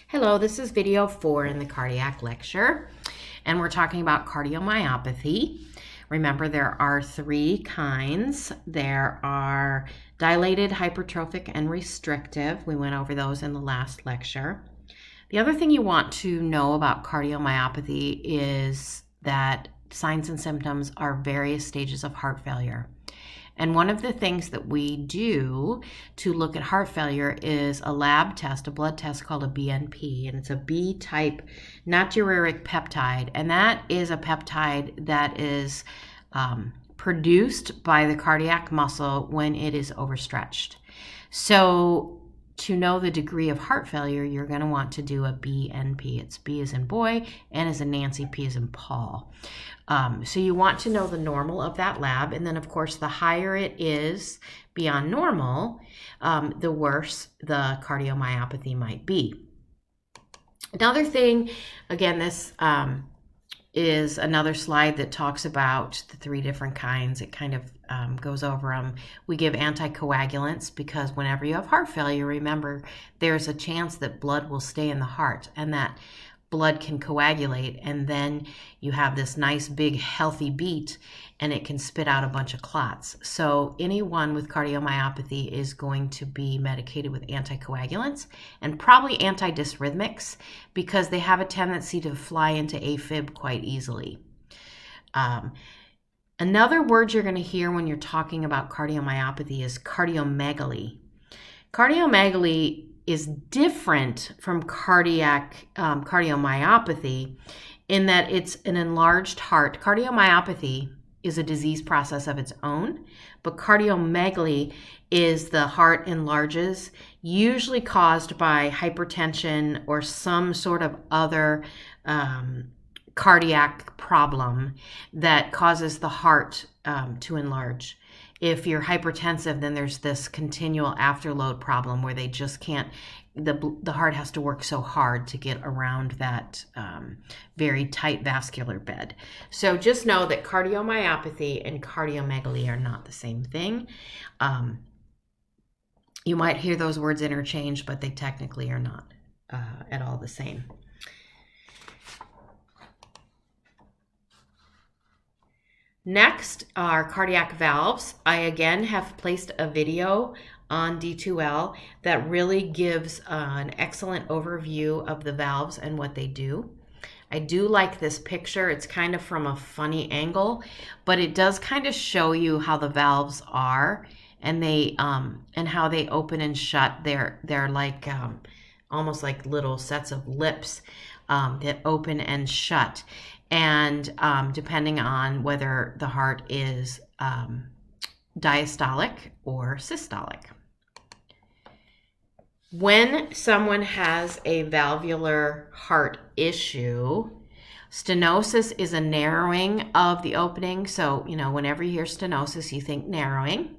Hello, this is video 4 in the cardiac lecture, and we're talking about cardiomyopathy. Remember, there are 3 kinds. There are dilated, hypertrophic, and restrictive. We went over those in the last lecture. The other thing you want to know about cardiomyopathy is that signs and symptoms are various stages of heart failure. And one of the things that we do to look at heart failure is a lab test, a blood test called a BNP, and it's a B-type natriuretic peptide. And that is a peptide that is produced by the cardiac muscle when it is overstretched. So to know the degree of heart failure, you're going to want to do a BNP. It's B as in boy, N as in Nancy, P as in Paul. So you want to know the normal of that lab. And then, of course, the higher it is beyond normal, the worse the cardiomyopathy might be. Another thing, again, this is another slide that talks about the 3 different kinds. It kind of goes over them. We give anticoagulants because whenever you have heart failure, remember, there's a chance that blood will stay in the heart and that blood can coagulate, and then you have this nice big healthy beat and it can spit out a bunch of clots. So anyone with cardiomyopathy is going to be medicated with anticoagulants and probably antidysrhythmics because they have a tendency to fly into AFib quite easily. Another word you're going to hear when you're talking about cardiomyopathy is cardiomegaly. Cardiomegaly is different from cardiomyopathy in that it's an enlarged heart. Cardiomyopathy is a disease process of its own, but cardiomegaly is the heart enlarges, usually caused by hypertension or some sort of other cardiac problem that causes the heart to enlarge. If you're hypertensive, then there's this continual afterload problem where they just can't, the heart has to work so hard to get around that very tight vascular bed. So just know that cardiomyopathy and cardiomegaly are not the same thing. You might hear those words interchanged, but they technically are not at all the same. Next are cardiac valves. I again have placed a video on D2L that really gives an excellent overview of the valves and what they do. I do like this picture. It's kind of from a funny angle, but it does kind of show you how the valves are and they and how they open and shut. They're like almost like little sets of lips that open and shut. And depending on whether the heart is diastolic or systolic. When someone has a valvular heart issue, stenosis is a narrowing of the opening. So, whenever you hear stenosis, you think narrowing.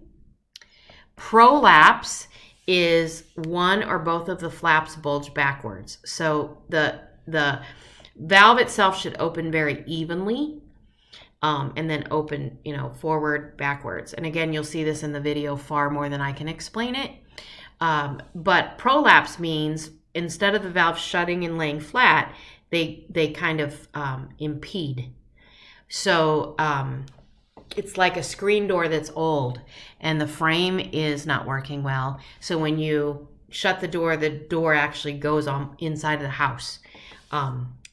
Prolapse is one or both of the flaps bulge backwards. So the valve itself should open very evenly and then open, forward, backwards. And again, you'll see this in the video far more than I can explain it. But prolapse means instead of the valve shutting and laying flat, they kind of impede. So it's like a screen door that's old and the frame is not working well. So when you shut the door actually goes on inside of the house.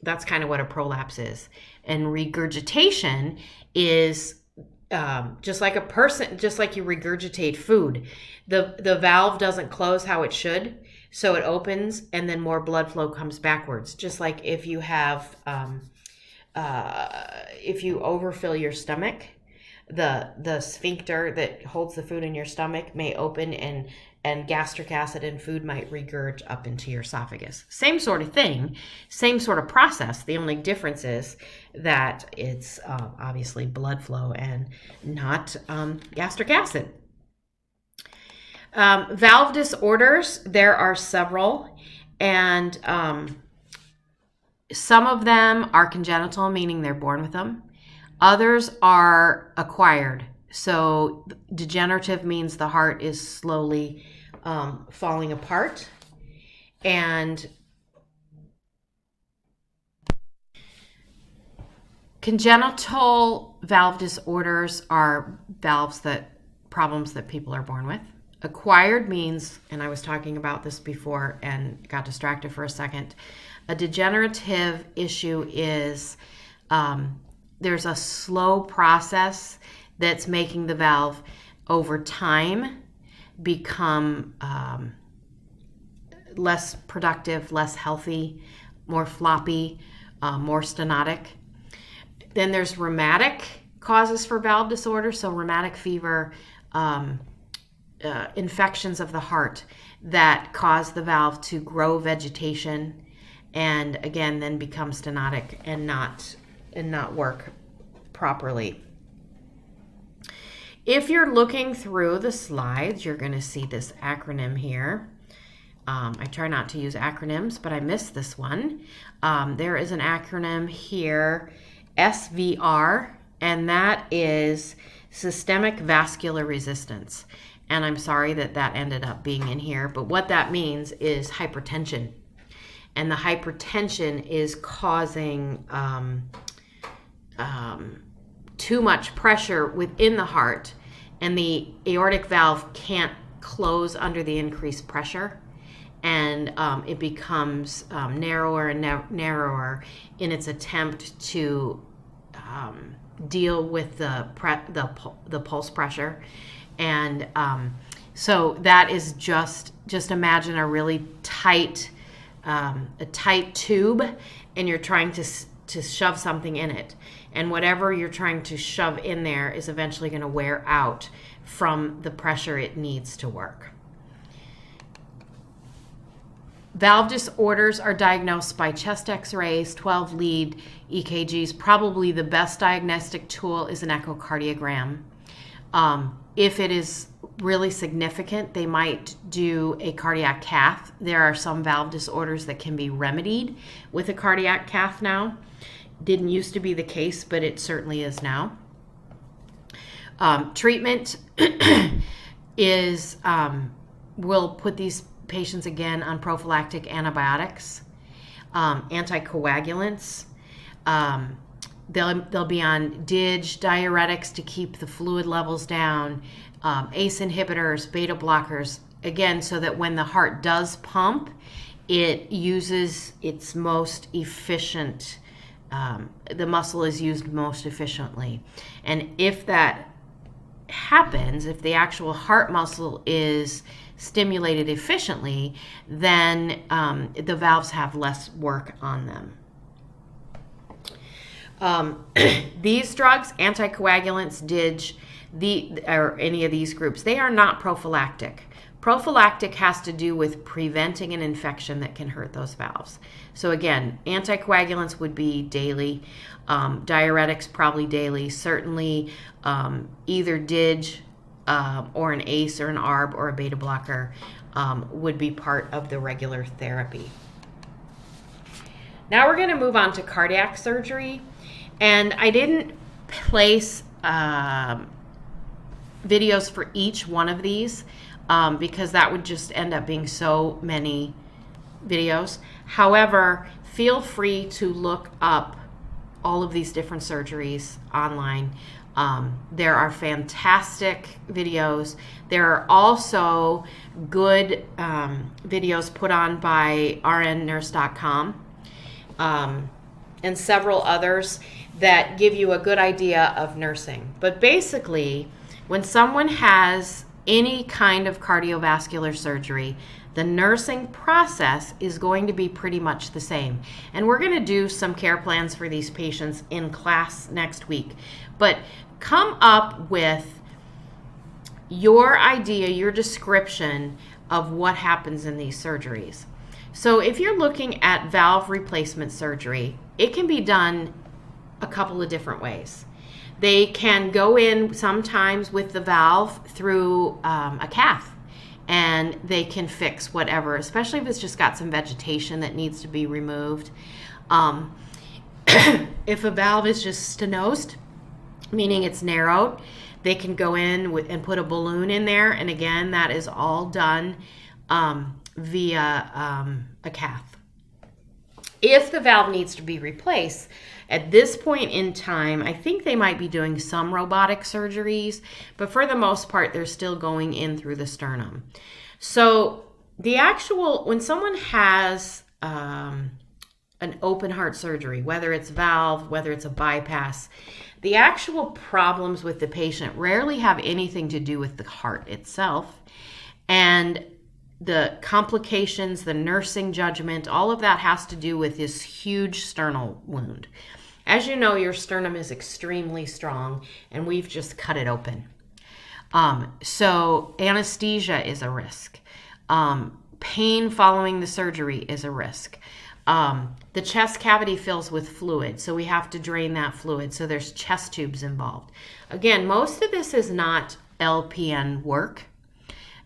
That's kind of what a prolapse is. And regurgitation is just like you regurgitate food. The valve doesn't close how it should, so it opens and then more blood flow comes backwards. Just like if you have, if you overfill your stomach, the sphincter that holds the food in your stomach may open and gastric acid and food might regurge up into your esophagus. Same sort of thing, same sort of process. The only difference is that it's obviously blood flow and not gastric acid. Valve disorders, there are several, and some of them are congenital, meaning they're born with them. Others are acquired. So degenerative means the heart is slowly falling apart. And Congenital valve disorders are problems that people are born with. Acquired means, and I was talking about this before and got distracted for a second, a degenerative issue is there's a slow process that's making the valve over time become less productive, less healthy, more floppy, more stenotic. Then there's rheumatic causes for valve disorder, so rheumatic fever, infections of the heart that cause the valve to grow vegetation and again then become stenotic and not work properly. If you're looking through the slides, you're going to see this acronym here. I try not to use acronyms, but I missed this one. There is an acronym here, SVR, and that is systemic vascular resistance. And I'm sorry that ended up being in here, but what that means is hypertension. And the hypertension is causing too much pressure within the heart, and the aortic valve can't close under the increased pressure, and it becomes narrower and narrower in its attempt to deal with the pulse pressure. And so that is just imagine a really tight tube, and you're trying to shove something in it, and whatever you're trying to shove in there is eventually going to wear out from the pressure it needs to work. Valve disorders are diagnosed by chest x-rays, 12-lead EKGs. Probably the best diagnostic tool is an echocardiogram. If it is really significant, they might do a cardiac cath. There are some valve disorders that can be remedied with a cardiac cath now. Didn't used to be the case, but it certainly is now. Treatment is, we'll put these patients again on prophylactic antibiotics, anticoagulants. They'll be on DIG, diuretics to keep the fluid levels down, ACE inhibitors, beta blockers, again, so that when the heart does pump, it uses its most efficient, the muscle is used most efficiently. And if that happens, if the actual heart muscle is stimulated efficiently, then the valves have less work on them. These drugs, anticoagulants, DIG, or any of these groups, they are not prophylactic. Prophylactic has to do with preventing an infection that can hurt those valves. So again, anticoagulants would be daily, diuretics probably daily, certainly either DIG or an ACE or an ARB or a beta blocker would be part of the regular therapy. Now we're going to move on to cardiac surgery. And I didn't place videos for each one of these because that would just end up being so many videos. However, feel free to look up all of these different surgeries online. There are fantastic videos. There are also good videos put on by rnnurse.com and several others that give you a good idea of nursing. But basically, when someone has any kind of cardiovascular surgery, the nursing process is going to be pretty much the same. And we're going to do some care plans for these patients in class next week. But come up with your idea, your description of what happens in these surgeries. So if you're looking at valve replacement surgery, it can be done a couple of different ways. They can go in sometimes with the valve through a cath, and they can fix whatever, especially if it's just got some vegetation that needs to be removed. If a valve is just stenosed, meaning it's narrowed, they can go in and put a balloon in there, and again, that is all done via a cath. If the valve needs to be replaced, at this point in time, I think they might be doing some robotic surgeries, but for the most part, they're still going in through the sternum. So when someone has an open heart surgery, whether it's valve, whether it's a bypass, the actual problems with the patient rarely have anything to do with the heart itself. And the complications, the nursing judgment, all of that has to do with this huge sternal wound. As you know, your sternum is extremely strong, and we've just cut it open. So anesthesia is a risk. Pain following the surgery is a risk. The chest cavity fills with fluid, so we have to drain that fluid. So there's chest tubes involved. Again, most of this is not LPN work.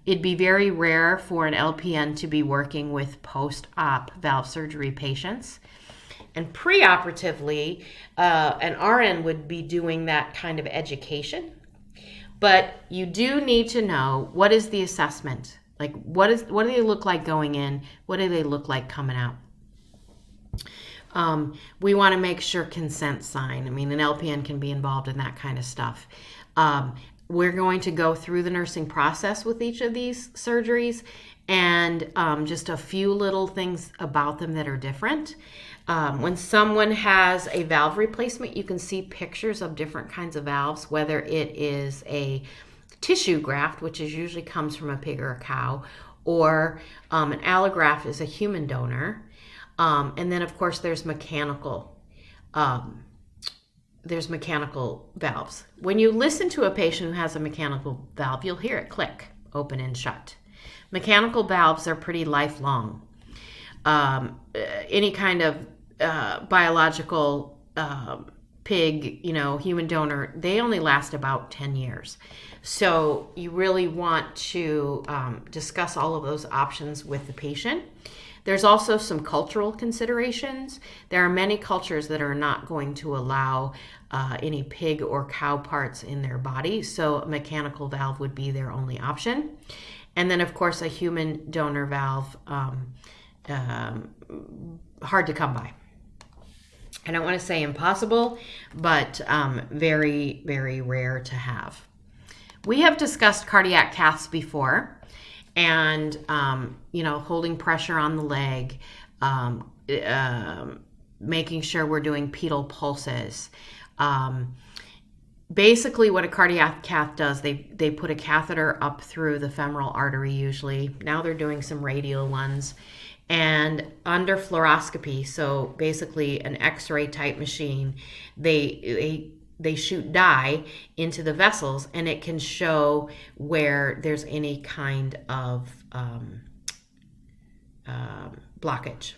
It'd be very rare for an LPN to be working with post-op valve surgery patients. And preoperatively, an RN would be doing that kind of education. But you do need to know, what is the assessment? Like, what do they look like going in? What do they look like coming out? We want to make sure consent signed. I mean, an LPN can be involved in that kind of stuff. We're going to go through the nursing process with each of these surgeries, and just a few little things about them that are different. When someone has a valve replacement, you can see pictures of different kinds of valves, whether it is a tissue graft, which usually comes from a pig or a cow, or an allograft is a human donor. And then, of course, there's mechanical valves. When you listen to a patient who has a mechanical valve, you'll hear it click, open and shut. Mechanical valves are pretty lifelong. Any kind of biological pig, human donor, they only last about 10 years. So you really want to discuss all of those options with the patient. There's also some cultural considerations. There are many cultures that are not going to allow any pig or cow parts in their body, so a mechanical valve would be their only option. And then, of course, a human donor valve, hard to come by. I don't want to say impossible, but very, very rare to have. We have discussed cardiac caths before. And, holding pressure on the leg, making sure we're doing pedal pulses. Basically, what a cardiac cath does, they put a catheter up through the femoral artery usually. Now they're doing some radial ones. And under fluoroscopy, so basically an X-ray type machine, they shoot dye into the vessels, and it can show where there's any kind of blockage.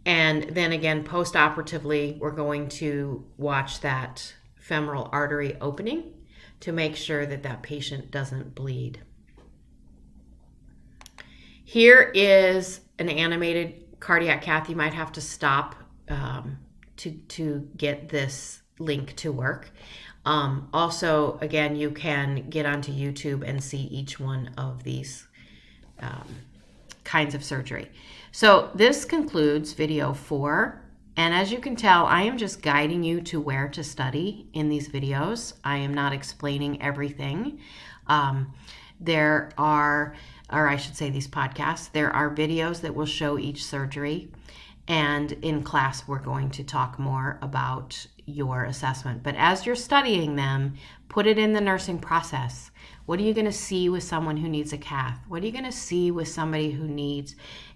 And then again, post-operatively, we're going to watch that femoral artery opening to make sure that that patient doesn't bleed. Here is an animated cardiac cath. You might have to stop to get this link to work. Also, again, you can get onto YouTube and see each one of these kinds of surgery. So this concludes video 4. And as you can tell, I am just guiding you to where to study in these videos. I am not explaining everything. There are, or I should say these podcasts, there are videos that will show each surgery. And in class, we're going to talk more about your assessment. But as you're studying them, put it in the nursing process. What are you going to see with someone who needs a cath? What are you going to see with somebody who needs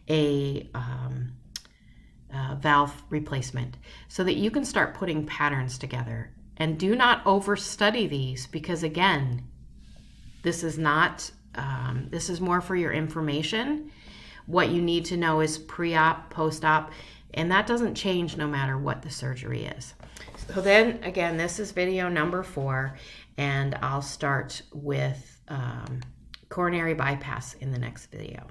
a valve replacement? So that you can start putting patterns together. And do not overstudy these, because again, this is not, this is more for your information. What you need to know is pre-op, post-op, and that doesn't change no matter what the surgery is. So then, again, this is video number 4, and I'll start with coronary bypass in the next video.